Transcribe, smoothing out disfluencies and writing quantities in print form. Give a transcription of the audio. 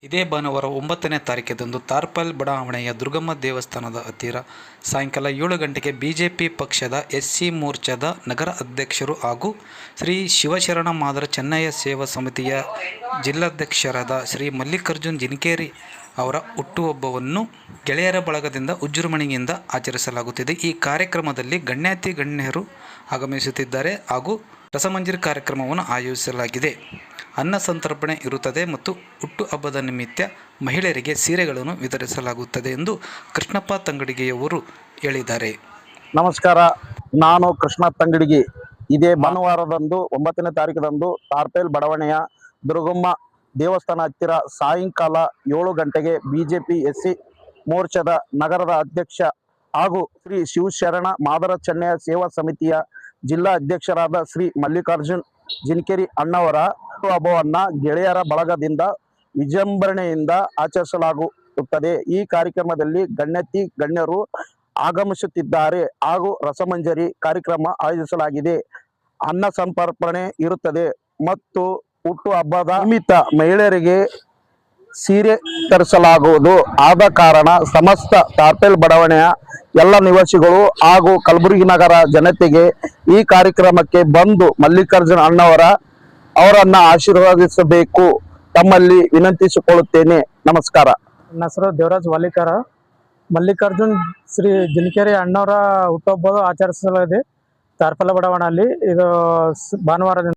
ಇದೇ ಭಾನುವಾರ 9ನೇ ತಾರೀಖಿನಂದು ತಾರ್ಪಲ್ ಬಡಾವಣೆಯ ದುರ್ಗಮ್ಮ ದೇವಸ್ಥಾನದ ಹತ್ತಿರ ಸಾಯಂಕಾಲ 7 ಗಂಟೆಗೆ ಬಿಜೆಪಿ ಪಕ್ಷದ ಎಸ್ಸಿ ಮೋರ್ಚಾದ ನಗರ ಅಧ್ಯಕ್ಷರು ಹಾಗೂ ಶ್ರೀ ಶಿವಶರಣ ಮಾದರ ಚೆನ್ನಯ್ಯ ಸೇವಾ ಸಮಿತಿಯ ಜಿಲ್ಲಾಧ್ಯಕ್ಷರಾದ ಶ್ರೀ ಮಲ್ಲಿಕಾರ್ಜುನ್ ಜಿನಕೇರಿ ಅವರ ಹುಟ್ಟುಹಬ್ಬವನ್ನು ಗೆಳೆಯರ ಬಳಗದಿಂದ ವಿಜೃಂಭಣೆಯಿಂದ ಆಚರಿಸಲಾಗುತ್ತಿದೆ. ಈ ಕಾರ್ಯಕ್ರಮದಲ್ಲಿ ಗಣ್ಯಾತಿ ಗಣ್ಯರು ಆಗಮಿಸುತ್ತಿದ್ದಾರೆ ಹಾಗೂ ರಸಮಂಜರಿ ಕಾರ್ಯಕ್ರಮವನ್ನು ಆಯೋಜಿಸಲಾಗಿದೆ. ಅನ್ನ ಸಂತರ್ಪಣೆ ಇರುತ್ತದೆ ಮತ್ತು ಹುಟ್ಟುಹಬ್ಬದ ನಿಮಿತ್ತ ಮಹಿಳೆಯರಿಗೆ ಸೀರೆಗಳನ್ನು ವಿತರಿಸಲಾಗುತ್ತದೆ ಎಂದು ಕೃಷ್ಣಪ್ಪ ತಂಗಡಿಗೆಯವರು ಹೇಳಿದ್ದಾರೆ. ನಮಸ್ಕಾರ, ನಾನು ಕೃಷ್ಣ ತಂಗಡಿಗೆ. ಇದೇ ಭಾನುವಾರದಂದು 9ನೇ ತಾರೀಕದಂದು ತಾರ್ಪೇಲ್ ಬಡಾವಣೆಯ ದುರ್ಗಮ್ಮ ದೇವಸ್ಥಾನ ಹತ್ತಿರ ಸಾಯಂಕಾಲ 7 ಗಂಟೆಗೆ ಬಿಜೆಪಿ ಎಸ್ಸಿ ಮೋರ್ಚಾದ ನಗರದ ಅಧ್ಯಕ್ಷ ಹಾಗೂ ಶ್ರೀ ಶಿವಶರಣ ಮಾದರ ಚೆನ್ನಯ್ಯ ಸೇವಾ ಸಮಿತಿಯ ಜಿಲ್ಲಾ ಅಧ್ಯಕ್ಷರಾದ ಶ್ರೀ ಮಲ್ಲಿಕಾರ್ಜುನ್ ಜಿನಕೇರಿ ಅಣ್ಣವರ ಹಬ್ಬವನ್ನ ಗೆಳೆಯರ ಬಳಗದಿಂದ ವಿಜೃಂಭಣೆಯಿಂದ ಆಚರಿಸಲಾಗುತ್ತದೆ. ಈ ಕಾರ್ಯಕ್ರಮದಲ್ಲಿ ಗಣ್ಯಾತಿ ಗಣ್ಯರು ಆಗಮಿಸುತ್ತಿದ್ದಾರೆ ಹಾಗೂ ರಸಮಂಜರಿ ಕಾರ್ಯಕ್ರಮ ಆಯೋಜಿಸಲಾಗಿದೆ. ಅನ್ನ ಸಂತರ್ಪಣೆ ಇರುತ್ತದೆ ಮತ್ತು ಹುಟ್ಟುಹಬ್ಬದ ನಿಮಿತ್ತ ಮಹಿಳೆಯರಿಗೆ ಸೀರೆ ತರಿಸಲಾಗುವುದು. ಆದ ಕಾರಣ ಸಮಸ್ತ ತಾರ್ಪೇಲ್ ಬಡಾವಣೆಯ ಎಲ್ಲ ನಿವಾಸಿಗಳು ಹಾಗೂ ಕಲಬುರಗಿ ನಗರ ಜನತೆಗೆ ಈ ಕಾರ್ಯಕ್ರಮಕ್ಕೆ ಬಂದು ಮಲ್ಲಿಕಾರ್ಜುನ್ ಅವರನ್ನ ಆಶೀರ್ವಾದಿಸಬೇಕು ತಮ್ಮಲ್ಲಿ ವಿನಂತಿಸಿಕೊಳ್ಳುತ್ತೇನೆ. ನಮಸ್ಕಾರ. ನನ್ನ ಹೆಸರು ದೇವರಾಜ್ ವಾಲಿಕಾರ. ಮಲ್ಲಿಕಾರ್ಜುನ್ ಶ್ರೀ ಜಿನಕೇರಿ ಅಣ್ಣವರ ಹುಟ್ಟುಹಬ್ಬ ಆಚರಿಸಲಾಗಿದೆ ತಾರ್ಪಲ ಬಡಾವಣೆಯಲ್ಲಿ. ಇದು ಭಾನುವಾರದಿಂದ